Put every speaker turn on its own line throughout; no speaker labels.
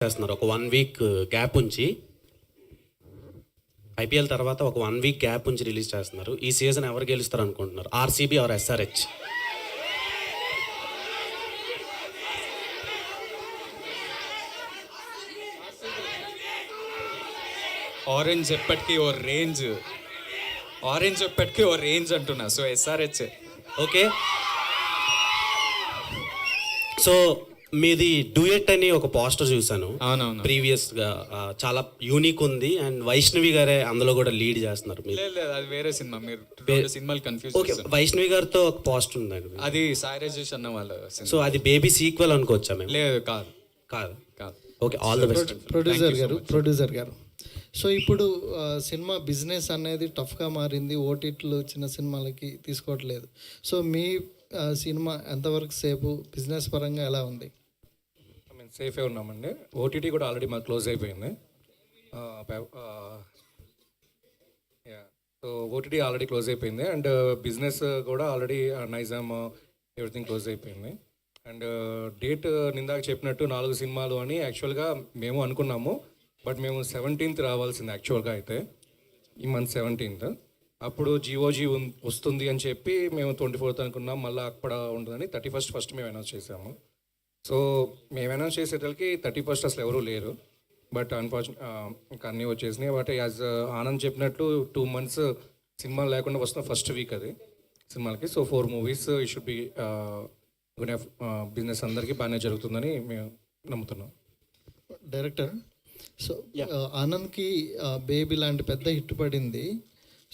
చేస్తున్నారు ఒక 1 week gap ఉంచి. ఐపీఎల్ తర్వాత ఒక 1 వీక్ గ్యాప్ ఉంచి రిలీజ్ చేస్తున్నారు. ఈ సీజన్ ఎవరు గెలుస్తారు అనుకుంటున్నారు? RCB are SRH?
ఆరెంజ్ ఎప్పటికీ ఓ రేంజ్ అంటున్నా. So SRH.
ఓకే, సో మీది డూయెట్ అని ఒక పోస్టర్ చూసాను.
అవునవును.
ప్రీవియస్ గా చాలా యూనిక్ ఉంది అండ్ వైష్ణవి గారే అందులో కూడా లీడ్ చేస్తున్నారు. మీరు
లేదు అది వేరే సినిమా. మీరు రెండు సినిమాలు కన్ఫ్యూజ్
ఓకే, వైష్ణవి గారితో ఒక పోస్టర్ ఉందండి.
అది సాయి రాజేష్ అన్న వాళ్ళ
సో అది బేబీ సీక్వెల్ అనుకోవచ్చా మేము?
లేదు, కాదు.
కాదు.
కాదు.
Okay, all the best.
Producer గారు సో ఇప్పుడు సినిమా బిజినెస్ అనేది టఫ్గా మారింది. ఓటీటీలు చిన్న సినిమాలకి తీసుకోవట్లేదు. సో మీ సినిమా ఎంతవరకు సేపు బిజినెస్ పరంగా ఎలా ఉంది?
మేము సేఫే ఉన్నామండి. ఓటీటీ కూడా ఆల్రెడీ మాకు క్లోజ్ అయిపోయింది. సో ఓటీటీ ఆల్రెడీ క్లోజ్ అయిపోయింది అండ్ బిజినెస్ కూడా ఆల్రెడీ నైజామ్ ఎవ్రీథింగ్ క్లోజ్ అయిపోయింది. అండ్ డేట్ నిందాక చెప్పినట్టు 4 సినిమాలు అని యాక్చువల్గా మేము అనుకున్నాము. బట్ మేము 17th రావాల్సింది యాక్చువల్గా. అయితే ఈ మంత్ 17th అప్పుడు జిఓజీ వస్తుంది అని చెప్పి మేము 24th అనుకున్నాం. మళ్ళీ అక్కడ ఉంటుందని 31st ఫస్ట్ మేము అనౌన్స్ చేసాము. సో మేము అనౌన్స్ చేసేటకి 31st అసలు ఎవరూ లేరు. బట్ అన్ఫార్చునేట్ ఇంకా అన్నీ వచ్చేసినాయి. బట్ యాజ్ ఆనంద్ చెప్పినట్లు 2 months సినిమాలు లేకుండా వస్తున్న ఫస్ట్ వీక్ అది సినిమాలకి. సో 4 movies ఈ షుడ్ బి గుడ్. బిజినెస్ అందరికీ బాగానే జరుగుతుందని మేము నమ్ముతున్నాం.
డైరెక్టర్, సో ఆనంద్కి బేబీ లాంటి పెద్ద హిట్ పడింది.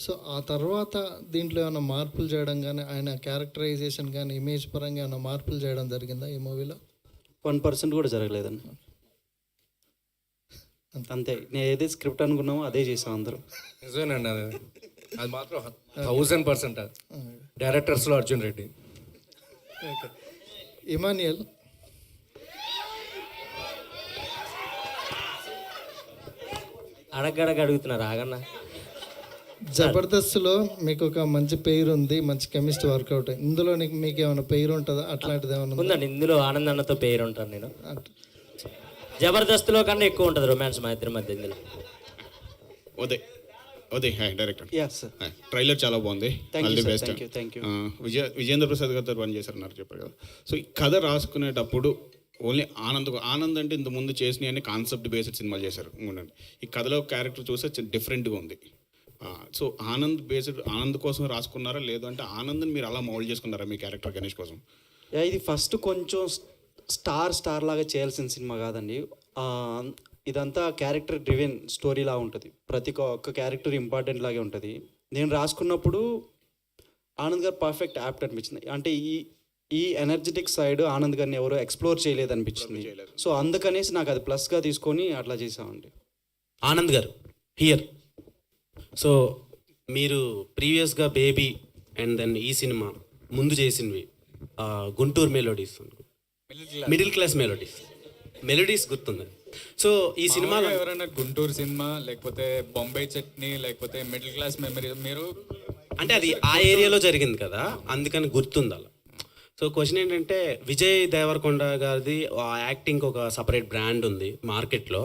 సో ఆ తర్వాత దీంట్లో ఏమైనా మార్పులు చేయడం కానీ, ఆయన క్యారెక్టరైజేషన్ కానీ, ఇమేజ్ పరంగా ఏమైనా మార్పులు చేయడం జరిగిందా ఈ మూవీలో?
1% కూడా జరగలేదండి. అంతే, నేను ఏదైతే స్క్రిప్ట్ అనుకున్నామో అదే చేసాం అందరూ.
నిజమేనండి. అది మాత్రం 1000% డైరెక్టర్స్లో అర్జున్ రెడ్డి.
ఓకే, ఇమాన్యుయల్.
అడుగుతున్నారు ఆగన్నా.
జబర్దస్త్లో మీకు ఒక మంచి పేరు ఉంది, మంచి కెమిస్ట్రీ వర్కౌట్. ఇందులో మీకు ఏమైనా పేరు ఉంటుందా? అట్లాంటిది ఏమైనా
ఉందండి. ఇందులో ఆనంద్ అన్నతో పేరు ఉంటాను నేను. జబర్దస్త్లో కన్నా ఎక్కువ ఉంటుంది రొమాన్స్ మా ఇద్దరి మధ్య ఇందులో.
Uday hi director. ట్రైలర్ చాలా బాగుంది.
Thank you.
విజేంద్ర ప్రసాద్ గారితో పని చేశారన్నారు చెప్పారు కదా. సో ఈ కథ రాసుకునేటప్పుడు ఓన్లీ ఆనంద్ అంటే ఇంతకుముందు చేసినవి అన్ని కాన్సెప్ట్ బేస్డ్ సినిమాలు చేశారు. ఈ కథలో క్యారెక్టర్ చూస్తే డిఫరెంట్గా ఉంది. సో ఆనంద్ కోసం రాసుకున్నారా, లేదు అంటే ఆనంద్ని మీరు అలా మౌల్డ్ చేసుకున్నారా మీ క్యారెక్టర్ గణేష్ కోసం?
ఇది ఫస్ట్ కొంచెం స్టార్ లాగా చేయాల్సిన సినిమా కాదండి. ఇదంతా క్యారెక్టర్ డ్రివెన్ స్టోరీలా ఉంటుంది. ప్రతి ఒక్క క్యారెక్టర్ ఇంపార్టెంట్ లాగే ఉంటుంది. నేను రాసుకున్నప్పుడు ఆనంద్ గారు పర్ఫెక్ట్ యాప్ట్ అనిపించింది. అంటే ఈ ఎనర్జెటిక్ సైడ్ ఆనంద్ గారిని ఎవరో ఎక్స్ప్లోర్ చేయలేదు అనిపించింది. సో అందుకనేసి నాకు అది ప్లస్గా తీసుకొని అట్లా చేసామండి.
ఆనంద్ గారు హియర్. సో మీరు ప్రీవియస్గా బేబీ అండ్ దెన్ ఈ సినిమా ముందు చేసినవి Guntur melodies, middle class melodies గుర్తుంది. సో ఈ సినిమాలో
ఎవరైనా గుంటూరు సినిమా లేకపోతే బొంబాయి చట్నీ లేకపోతే మిడిల్ క్లాస్ మెమరీ మీరు
అంటే అది ఆ ఏరియాలో జరిగింది కదా, అందుకని గుర్తుంది అలా. సో క్వశ్చన్ ఏంటంటే, విజయ్ దేవరకొండ గారిది యాక్టింగ్కి ఒక సపరేట్ బ్రాండ్ ఉంది మార్కెట్లో.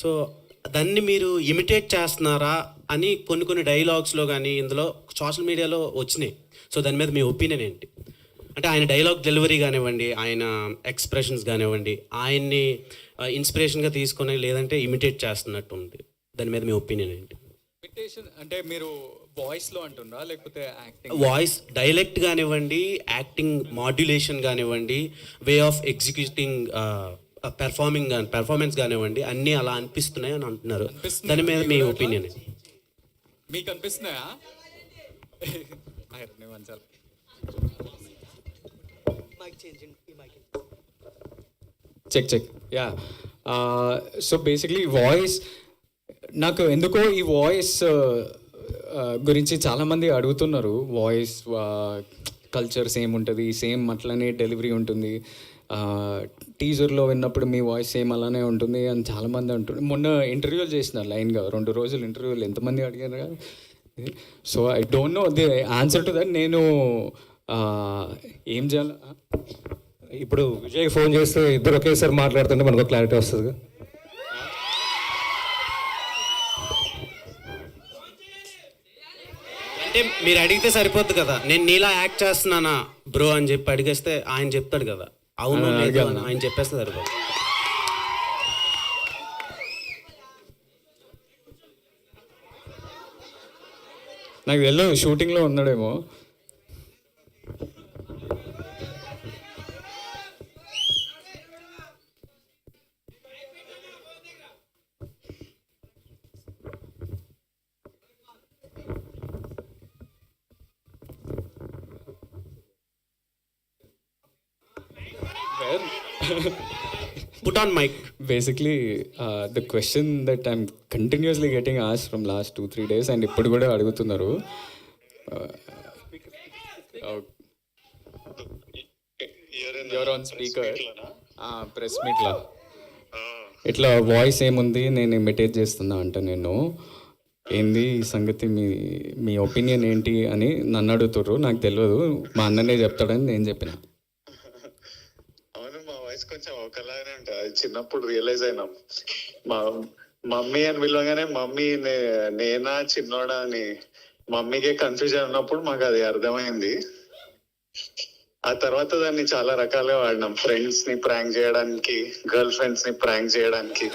సో దాన్ని మీరు ఇమిటేట్ చేస్తున్నారా అని కొన్ని డైలాగ్స్లో కానీ ఇందులో సోషల్ మీడియాలో వచ్చినాయి. సో దాని మీద మీ ఒపీనియన్ ఏంటి? అంటే ఆయన డైలాగ్ డెలివరీ కానివ్వండి, ఆయన ఎక్స్ప్రెషన్స్ కానివ్వండి, ఆయన్ని ఇన్స్పిరేషన్గా తీసుకొని లేదంటే ఇమిటేట్ చేస్తున్నట్టు ఉంది. దాని మీద మీ ఒపీనియన్ ఏంటి?
అంటే మీరు వాయిస్లో అంటున్నారా లేకపోతే యాక్టింగ్?
వాయిస్ డైలెక్ట్ కానివ్వండి, యాక్టింగ్ మాడ్యులేషన్ కానివ్వండి, వే ఆఫ్ ఎగ్జిక్యూటింగ్ పెర్ఫార్మెన్స్ కానివ్వండి, అన్నీ అలా అనిపిస్తున్నాయి అని అంటున్నారు. దాని మీద మీ ఒపీనియన్?
మీకు అనిపిస్తున్నాయా? Check yeah. So basically voice, నాకు ఎందుకో ఈ వాయిస్ గురించి చాలామంది అడుగుతున్నారు. వాయిస్ కల్చర్ సేమ్ ఉంటుంది, సేమ్ అట్లనే డెలివరీ ఉంటుంది. టీజర్లో విన్నప్పుడు మీ వాయిస్ సేమ్ అలానే ఉంటుంది అని చాలామంది అంటున్నారు. మొన్న ఇంటర్వ్యూలు చేసినారు లైన్గా 2 రోజులు ఇంటర్వ్యూలు, ఎంతమంది అడిగారు కదా. So I don't know the answer to that. నేను ఏం చేయాలి
ఇప్పుడు విజయ్ ఫోన్ చేస్తే ఇద్దరు ఒకేసారి మాట్లాడుతుంటే మనకు క్లారిటీ వస్తుంది.
అంటే మీరు అడిగితే సరిపోద్ది కదా, నేను నీలా యాక్ట్ చేస్తున్నానా బ్రో అని చెప్పి అడిగేస్తే ఆయన చెప్తాడు కదా, అవును లేదు అని ఆయన చెప్పేస్తే సరిపోద్ది.
నాకు తెలియదు షూటింగ్లో ఉన్నాడేమో.
Put on mic.
Basically the question that I'm continuously getting ask from last 2-3 days and ఇప్పుడు కూడా అడుగుతున్నారు. యువర్ ఆన్ స్పీకర్ ప్రెస్ మీట్లో ఇట్లా వాయిస్ ఏముంది, నేను ఇమిటేట్ చేస్తున్నా అంట. నేను ఏంది ఈ సంగతి, మీ ఒపీనియన్ ఏంటి అని నన్ను అడుగుతుర్రు. నాకు తెలియదు, మా అన్ననే చెప్తాడని నేను చెప్పిన.
అవును, మా వాయిస్ కొంచెం ఒకలాగానే ఉంటుంది. చిన్నప్పుడు రియలైజ్ అయినాం, మా మమ్మీ అని పిలవగానే మమ్మీ నేనా చిన్నోడా అని మమ్మీకే కన్ఫ్యూజన్ ఉన్నప్పుడు మాకు అది అర్థమైంది. ఆ తర్వాత దాన్ని చాలా రకాలుగా వాడినాం. ఫ్రెండ్స్ ని ప్రాంక్ చేయడానికి, గర్ల్ ఫ్రెండ్స్ ని ప్రాంక్ చేయడానికి.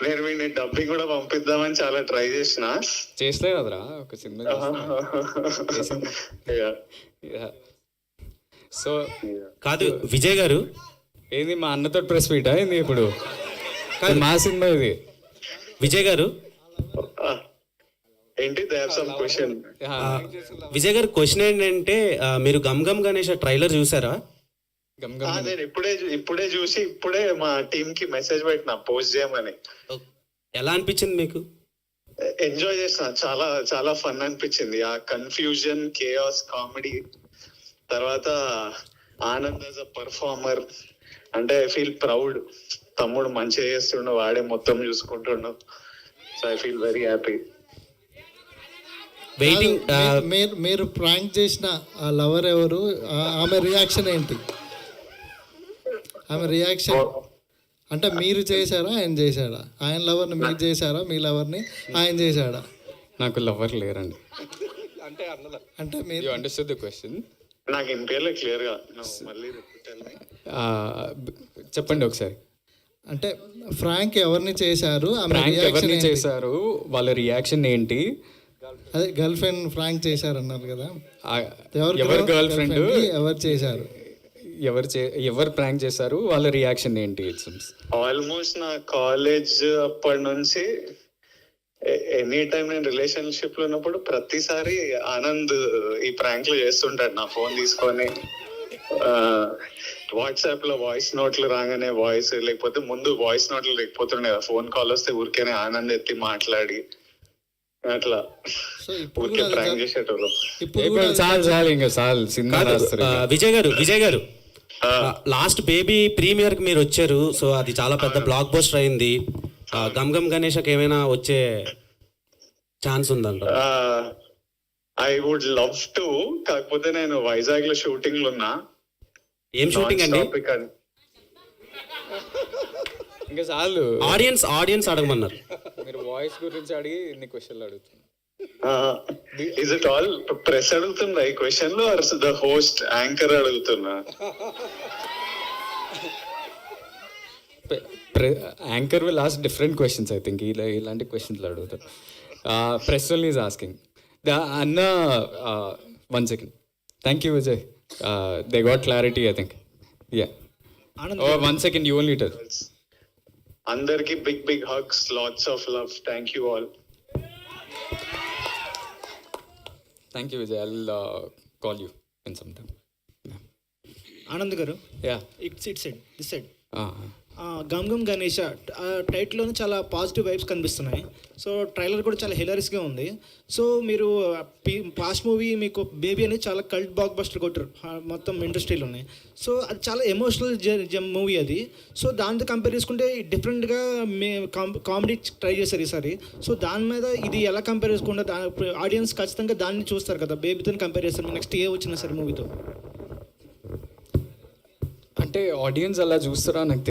నేను వీడిని డబ్బింగ్ కూడా పంపిద్దామని చాలా ట్రై
చేస్తే కదరా ఒక సినిమా. సో
కాదు విజయ్ గారు,
ఏంది మా అన్నతో ప్రెస్ మీటా ఏంది ఇప్పుడు? మా సినిమా ఇది.
విజయ్ గారు
ఏంటి, they have some question.
Vijay గారు క్వశ్చన్ ఏంటంటే, మీరు గమ్ గమ్ గణేష్ ట్రైలర్ చూసారా?
నేను ఇప్పుడే చూసి ఇప్పుడే మా టీమ్ కి మెసేజ్ పెట్టినా పోస్ట్ చేయమని.
ఎలా అనిపించింది మీకు?
ఎంజాయ్ చేసిన, చాలా చాలా ఫన్ అనిపించింది. ఆ కన్ఫ్యూజన్, కేయాస్, కామెడీ, తర్వాత ఆనంద్ యాజ్ అ పర్ఫార్మర్. అంటే ఐ ఫీల్ ప్రౌడ్. తమ్ముడు మంచిగా చేస్తుండు, వాడే మొత్తం చూసుకుంటుండు. So I feel very happy.
Waiting.
మీరు ప్రాంక్ చేసిన ఆ లవర్ ఎవరు, ఆమె రియాక్షన్ ఏంటి? ఆమె రియాక్షన్ అంటే మీరు చేశారా, ఆయన చేశాడా? ఆయన లవర్ని మీరు చేశారా, మీ లవర్ని ఆయన చేశాడా?
నాకు లవర్ లేరండి.
అంటే మీరు
అండర్స్టూడ్ ద క్వశ్చన్.
నాకు ఇంపేర్లే క్లియర్ గా మళ్ళీ
చెప్పండి ఒకసారి.
అంటే ఫ్రాంక్ ఎవరిని చేశారు, ఆమె
ప్రాంక్
రియాక్షన్
ఎవరిని
ఏంటి?
చేశారు, వాళ్ళ రియాక్షన్ ఏంటి?
అదే గర్ల్ ఫ్రెండ్ ఫ్రాంక్ చేశారు అన్నారు కదా,
ఎవరు గర్ల్ ఫ్రెండ్,
ఎవరు చేశారు,
ఎవరు ప్రాంక్ చేశారు, వాళ్ళ రియాక్షన్ ఏంటి?
ఆల్మోస్ట్ నా కాలేజ్ అప్పటి నుంచి ఎనీ టైం నేను రిలేషన్షిప్ లో ఉన్నప్పుడు ప్రతిసారి ఆనంద్ ఈ ప్రాంక్లు చేస్తుంటాడు. నా ఫోన్ తీసుకొని వాట్సాప్ లో వాయిస్ నోట్లు రాగానే వాయిస్, లేకపోతే ముందు వాయిస్ నోట్లు లేకపోతుండే కదా, ఫోన్ కాల్ వస్తే ఊరికేనే ఆనంద్ ఎత్తి మాట్లాడి అట్లా
సో ఇప్పుడు
ఊరికే ప్రాంక్ చేసేటోళ్ళు.
చాలు ఇంకా చాలు సినిమా రాస్తారు.
విజయ్ గారు లాస్ట్ బేబీ ప్రీమియర్ కి మీరు వచ్చారు. సో అది చాలా పెద్ద బ్లాక్ బస్టర్ అయింది. గమ్ గమ్ గణేష్కి ఏమైనా వచ్చే ఛాన్స్ ఉందంట?
ఐ వుడ్ లవ్ టు, కాకపోతే నేను వైజాగ్ లో షూటింగ్ లో ఉన్నా.
ఏం షూటింగ్ అండి?
ఇంకా చాలు.
ఆడియన్స్ అడగమన్నారు.
మీరు వాయిస్ గురించి అడిగి ఇన్ని క్వశ్చన్లు అడుగుతున్నారు.
ఇస్ ఇట్ ఆల్ ప్రెస్ అడుగుతుందా ఈ క్వశ్చన్ లో, ఆర్ ద హోస్ట్ యాంకర్ అడుగుతున్నా?
Anchor will ask different questions. I think ఇలాంటి క్వశ్చన్లు అడుగుతారు. Press only is asking. అన్న 1 second. Thank you Vijay. They got clarity I think. Yeah 1 second, you only tell.
అందరికి big hugs, lots of love. Thank you all.
Thank you Vijay. I'll call you in some time.
Anand garu,
yeah
this side Gam Gam Ganesha టైటిల్లోనే చాలా positive vibes కనిపిస్తున్నాయి. So trailer కూడా చాలా హిలరీస్గా ఉంది. So మీరు past movie మీకు baby అనేది చాలా కల్ట్ బ్లాక్ బస్టర్ కొట్టారు మొత్తం ఇండస్ట్రీలోనే. సో అది చాలా ఎమోషనల్ మూవీ అది. సో దాంతో కంపేర్ చేసుకుంటే డిఫరెంట్గా కామెడీ ట్రై చేశారు ఈసారి. సో దాని మీద ఇది ఎలా కంపేర్ చేసుకుంటే ఆడియన్స్ ఖచ్చితంగా దాన్ని చూస్తారు కదా, బేబీతో కంపేర్ చేస్తారు నెక్స్ట్ ఏ వచ్చినా సరే మూవీతో.
అంటే ఆడియన్స్ అలా చూస్తారా నాకు